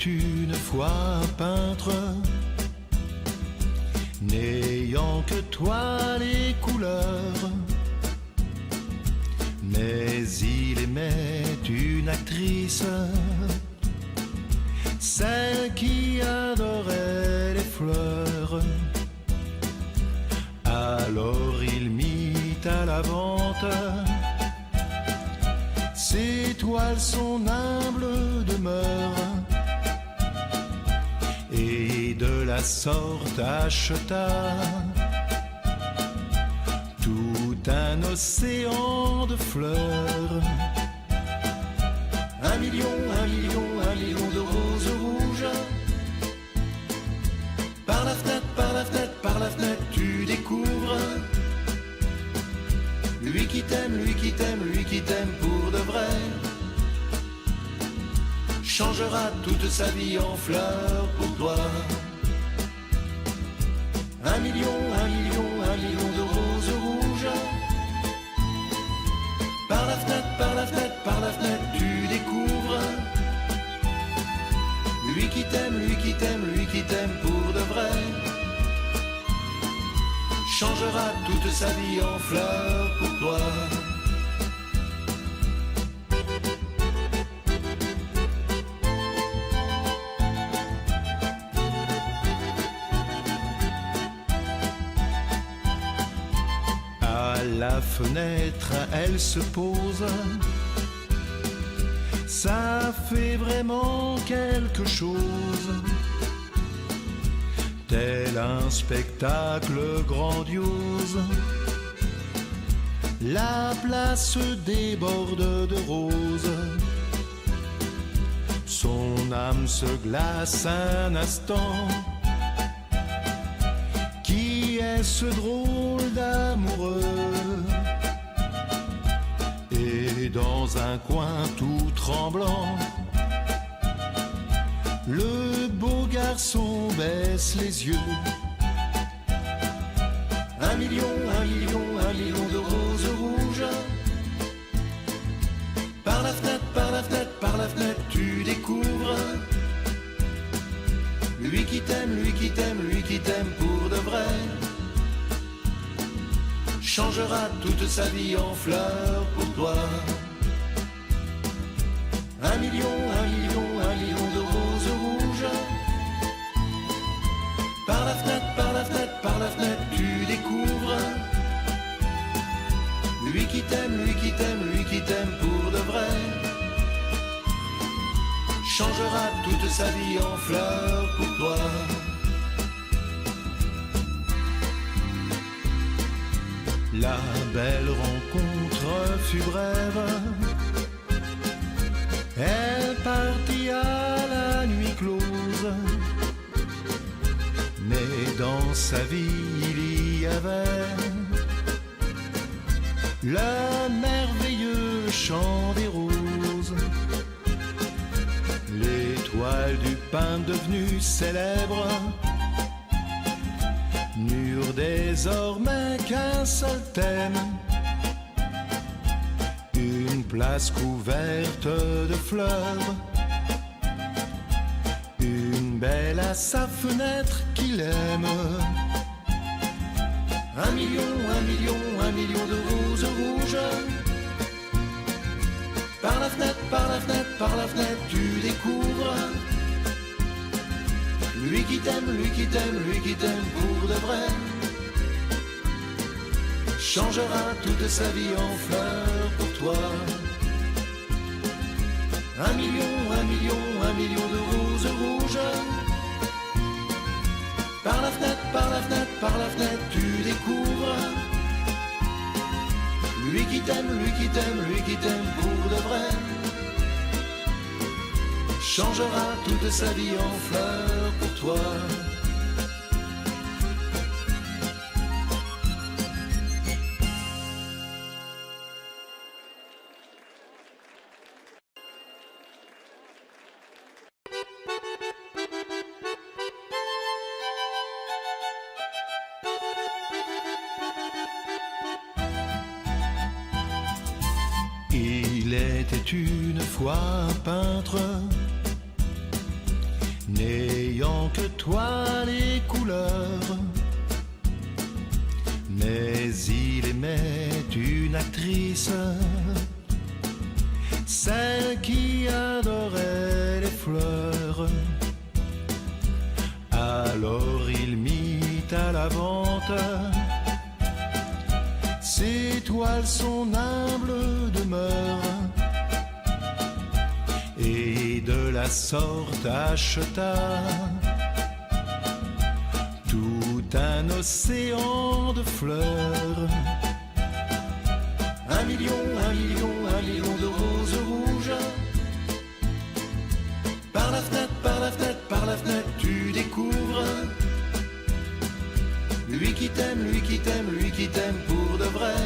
une fois un peintre, n'ayant que toi les couleurs. Mais il aimait une actrice, celle qui adorait les fleurs. Alors il mit à la vente ses toiles, son humble demeure, et de la sorte acheta tout un océan de fleurs. 1 million, 1 million, 1 million de roses rouges. Par la fenêtre, par la fenêtre, par la fenêtre, tu découvres lui qui t'aime, lui qui t'aime, lui qui t'aime pour de vrai. Changera toute sa vie en fleurs pour toi. 1 million, 1 million, 1 million de roses rouges. Par la fenêtre, par la fenêtre, par la fenêtre, tu découvres lui qui t'aime, lui qui t'aime, lui qui t'aime pour de vrai. Changera toute sa vie en fleurs pour toi. À la fenêtre, elle se pose. Ça fait vraiment quelque chose, tel un spectacle grandiose. La place déborde de roses. Son âme se glace un instant. Qui est ce drôle d'amoureux? Et dans un coin tout tremblant, le beau garçon baisse les yeux. 1 million, 1 million, 1 million de roses rouges. Par la fenêtre, par la fenêtre, par la fenêtre, tu découvres lui qui t'aime, lui qui t'aime, lui qui t'aime pour de vrai. Changera toute sa vie en fleurs pour toi. 1 million, 1 million, 1 million de roses rouges. Par la fenêtre, par la fenêtre, par la fenêtre, tu découvres lui qui t'aime, lui qui t'aime, lui qui t'aime pour de vrai. Changera toute sa vie en fleurs pour toi. La belle rencontre fut brève. Elle partit à la nuit close. Mais dans sa vie il y avait le merveilleux chant des roses. L'étoile du pain devenue célèbre n'eurent désormais qu'un seul thème, une place couverte de fleurs, une belle à sa fenêtre qu'il aime. 1 million, 1 million, 1 million de roses rouges. Par la fenêtre, par la fenêtre, par la fenêtre, tu découvres lui qui t'aime, lui qui t'aime, lui qui t'aime pour de vrai. Changera toute sa vie en fleurs pour toi. 1 million, 1 million, 1 million de roses rouges. Par la fenêtre, par la fenêtre, par la fenêtre, tu découvres lui qui t'aime, lui qui t'aime, lui qui t'aime pour de vrai. Changera toute sa vie en fleurs pour toi. Il était une fois un peintre, n'ayant que toi les couleurs. Mais il aimait une actrice, celle qui adorait les fleurs. Alors il mit à la vente ses toiles, son humble demeure, et de la sorte acheta tout un océan de fleurs. 1 million, 1 million, 1 million de roses rouges. Par la fenêtre, par la fenêtre, par la fenêtre, tu découvres lui qui t'aime, lui qui t'aime, lui qui t'aime pour de vrai.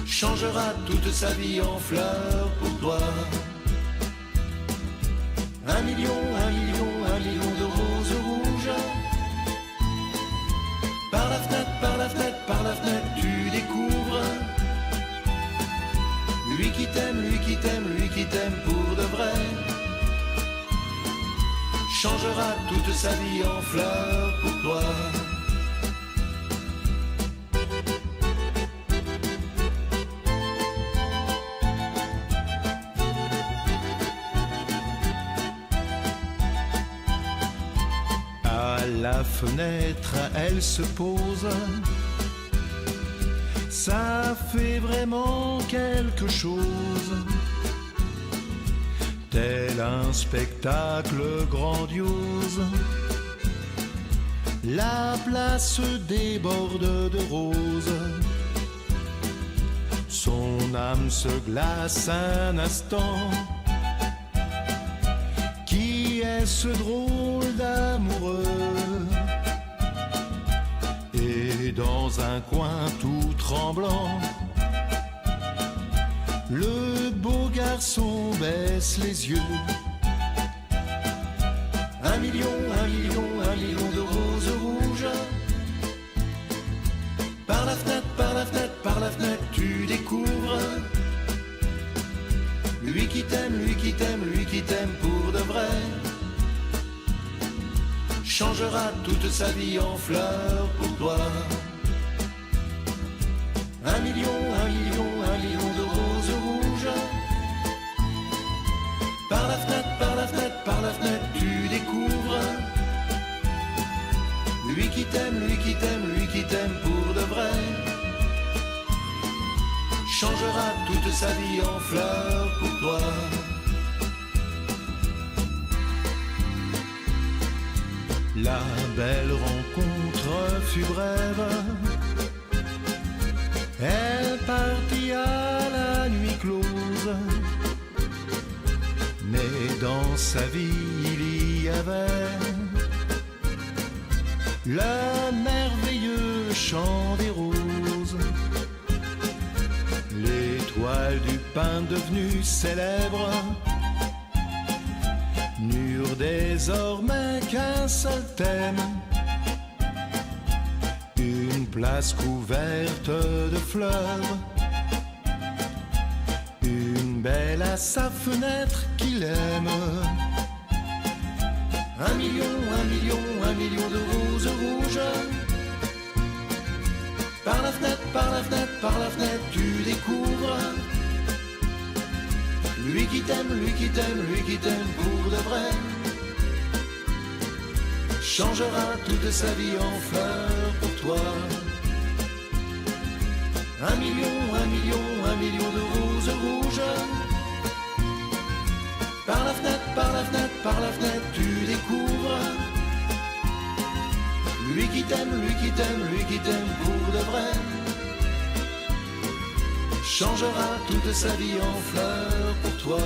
Changera toute sa vie en fleurs pour toi. 1 million, 1 million, 1 million de roses rouges. Par la fenêtre, par la fenêtre, par la fenêtre, tu découvres lui qui t'aime, lui qui t'aime, lui qui t'aime pour de vrai. Changera toute sa vie en fleurs pour toi. À la fenêtre, elle se pose. Ça fait vraiment quelque chose, tel un spectacle grandiose. La place déborde de roses. Son âme se glace un instant. Qui est ce drôle d'amoureux? Et dans un coin tout tremblant, le beau garçon baisse les yeux. 1 million, 1 million, 1 million de roses rouges. Par la fenêtre, par la fenêtre, par la fenêtre, tu découvres lui qui t'aime, lui qui t'aime, lui qui t'aime pour de vrai. Changera toute sa vie en fleurs pour toi. 1 million, 1 million, 1 million de roses rouges. Par la fenêtre, par la fenêtre, par la fenêtre, tu découvres lui qui t'aime, lui qui t'aime, lui qui t'aime pour de vrai. Changera toute sa vie en fleurs pour toi. La belle rencontre fut brève. Elle partit à la nuit close. Mais dans sa vie il y avait le merveilleux chant des roses. L'étoile du pain devenue célèbre n'eurent désormais qu'un seul thème, une place couverte de fleurs, une belle à sa fenêtre qu'il aime. 1 million, 1 million, 1 million de roses rouges. Par la fenêtre, par la fenêtre, par la fenêtre, tu découvres lui qui t'aime, lui qui t'aime, lui qui t'aime pour de vrai. Changera toute sa vie en fleurs pour toi. 1 million, 1 million, 1 million de roses rouges. Par la fenêtre, par la fenêtre, par la fenêtre, tu découvres lui qui t'aime, lui qui t'aime, lui qui t'aime pour de vrai. Changera toute sa vie en fleurs pour toi.